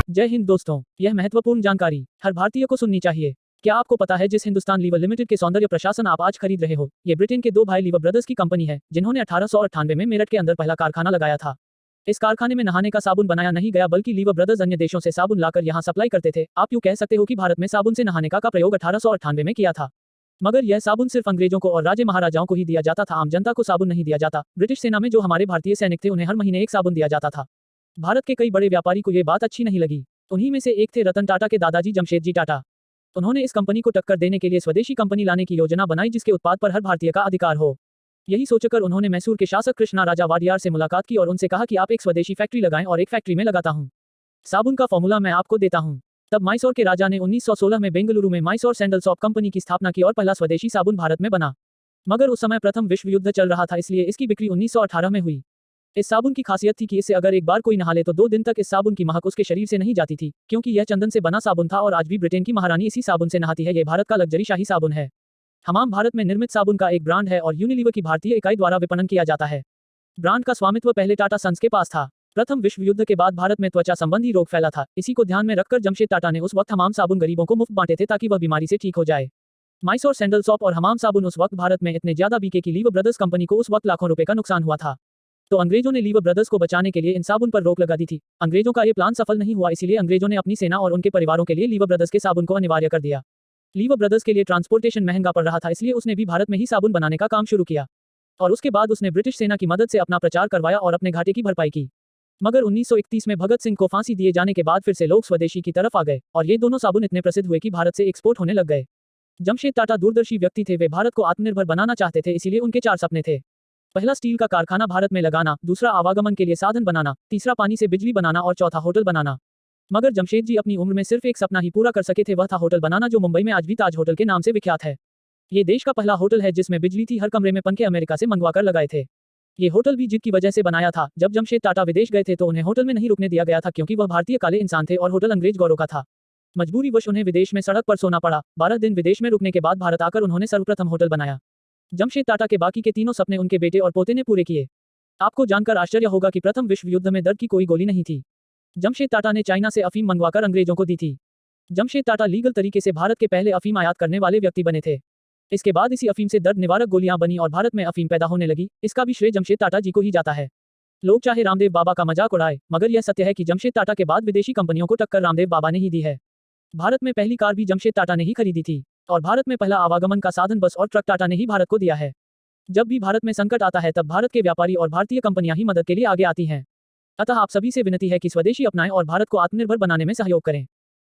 जय हिंद दोस्तों, यह महत्वपूर्ण जानकारी हर भारतीय को सुननी चाहिए। क्या आपको पता है जिस हिंदुस्तान लीवर लिमिटेड के सौंदर्य प्रशासन आप आज खरीद रहे हो, ये ब्रिटेन के दो भाई लीवर ब्रदर्स की कंपनी है, जिन्होंने 1898 में मेरठ के अंदर पहला कारखाना लगाया था। इस कारखाने में नहाने का साबुन बनाया नहीं गया, बल्कि लीवर ब्रदर्स अन्य देशों से साबुन लाकर यहाँ सप्लाई करते थे। आप यूँ कह सकते हो कि भारत में साबुन से नहाने का प्रयोग 1898 में किया था। मगर यह साबुन सिर्फ अंग्रेजों को और राजे महाराजाओं को ही दिया जाता था, आम जनता को साबुन नहीं दिया जाता। ब्रिटिश सेना में जो हमारे भारतीय सैनिक थे, उन्हें हर महीने एक साबुन दिया जाता था। भारत के कई बड़े व्यापारी को ये बात अच्छी नहीं लगी। उन्हीं में से एक थे रतन टाटा के दादाजी जमशेदजी टाटा। उन्होंने इस कंपनी को टक्कर देने के लिए स्वदेशी कंपनी लाने की योजना बनाई, जिसके उत्पाद पर हर भारतीय का अधिकार हो। यही सोचकर उन्होंने मैसूर के शासक कृष्णा राजा वाडियार से मुलाकात की और उनसे कहा कि आप एक स्वदेशी फैक्ट्री लगाएं और एक फैक्ट्री में लगाता हूं। साबुन का फॉर्मूला मैं आपको देता हूं। तब मैसूर के राजा ने 1916 में बेंगलुरु में मैसूर सैंडल सोप कंपनी की स्थापना की और पहला स्वदेशी साबुन भारत में बना। मगर उस समय प्रथम विश्व युद्ध चल रहा था, इसलिए इसकी बिक्री 1918 में हुई। इस साबुन की खासियत थी कि इससे अगर एक बार कोई नहा ले तो 2 दिन तक इस साबुन की महक उसके शरीर से नहीं जाती थी, क्योंकि यह चंदन से बना साबुन था और आज भी ब्रिटेन की महारानी इसी साबुन से नहाती है। यह भारत का लग्जरी शाही साबुन है। हमाम भारत में निर्मित साबुन का एक ब्रांड है और यूनिलीवर की भारतीय इकाई द्वारा विपणन किया जाता है। ब्रांड का स्वामित्व पहले टाटा सन्स के पास था। प्रथम विश्व युद्ध के बाद भारत में त्वचा संबंधी रोग फैला था। इसी को ध्यान में रखकर जमशेद टाटा ने उस वक्त हमाम साबुन गरीबों को मुफ्त बांटे थे, ताकि वह बीमारी से ठीक हो जाए। मैसूर सैंडल सोप और हमाम साबुन उस वक्त भारत में इतने ज्यादा बिके कि लीवर ब्रदर्स कंपनी को उस वक्त लाखों रुपए का नुकसान हुआ था। तो अंग्रेजों ने लीवर ब्रदर्स को बचाने के लिए इन साबुन पर रोक लगा दी थी। अंग्रेजों का ये प्लान सफल नहीं हुआ, इसीलिए अंग्रेजों ने अपनी सेना और उनके परिवारों के लिए लीवर ब्रदर्स के साबुन को अनिवार्य कर दिया। लीवर ब्रदर्स के लिए ट्रांसपोर्टेशन महंगा पड़ रहा था, इसलिए उसने भी भारत में ही साबुन बनाने का काम शुरू किया और उसके बाद उसने ब्रिटिश सेना की मदद से अपना प्रचार करवाया और अपने घाटे की भरपाई की। मगर 1931 में भगत सिंह को फांसी दिए जाने के बाद फिर से लोग स्वदेशी की तरफ आ गए और ये दोनों साबुन इतने प्रसिद्ध हुए कि भारत से एक्सपोर्ट होने लग गए। जमशेद टाटा दूरदर्शी व्यक्ति थे, वे भारत को आत्मनिर्भर बनाना चाहते थे, इसीलिए उनके 4 सपने थे। पहला स्टील का कारखाना भारत में लगाना, दूसरा आवागमन के लिए साधन बनाना, तीसरा पानी से बिजली बनाना और चौथा होटल बनाना। मगर जमशेद जी अपनी उम्र में सिर्फ एक सपना ही पूरा कर सके थे, वह था होटल बनाना, जो मुंबई में आज भी ताज होटल के नाम से विख्यात है। ये देश का पहला होटल है जिसमें बिजली थी, हर कमरे में पंखे अमेरिका से मंगवाकर लगाए थे। ये होटल भी जिद की वजह से बनाया था। जब जमशेद टाटा विदेश गए थे तो उन्हें होटल में नहीं रुकने दिया गया था, क्योंकि वह भारतीय काले इंसान थे और होटल अंग्रेज गौरव का था। मजबूरीवश उन्हें विदेश में सड़क पर सोना पड़ा। 12 दिन विदेश में रुकने के बाद भारत आकर उन्होंने सर्वप्रथम होटल बनाया। जमशेद टाटा के बाकी के तीनों सपने उनके बेटे और पोते ने पूरे किए। आपको जानकर आश्चर्य होगा कि प्रथम विश्व युद्ध में दर्द की कोई गोली नहीं थी। जमशेद टाटा ने चाइना से अफीम मंगवाकर अंग्रेजों को दी थी। जमशेद टाटा लीगल तरीके से भारत के पहले अफीम आयात करने वाले व्यक्ति बने थे। इसके बाद इसी अफीम से दर्द निवारक गोलियां बनी और भारत में अफीम पैदा होने लगी। इसका भी श्रेय जमशेद टाटा जी को ही जाता है। लोग चाहे रामदेव बाबा का मजाक उड़ाए, मगर यह सत्य है कि जमशेद टाटा के बाद विदेशी कंपनियों को टक्कर रामदेव बाबा ने ही दी है। भारत में पहली कार भी जमशेद टाटा ने ही खरीदी थी और भारत में पहला आवागमन का साधन बस और ट्रक टाटा ने ही भारत को दिया है। जब भी भारत में संकट आता है, तब भारत के व्यापारी और भारतीय कंपनियां ही मदद के लिए आगे आती हैं। अतः आप सभी से विनती है कि स्वदेशी अपनाएं और भारत को आत्मनिर्भर बनाने में सहयोग करें।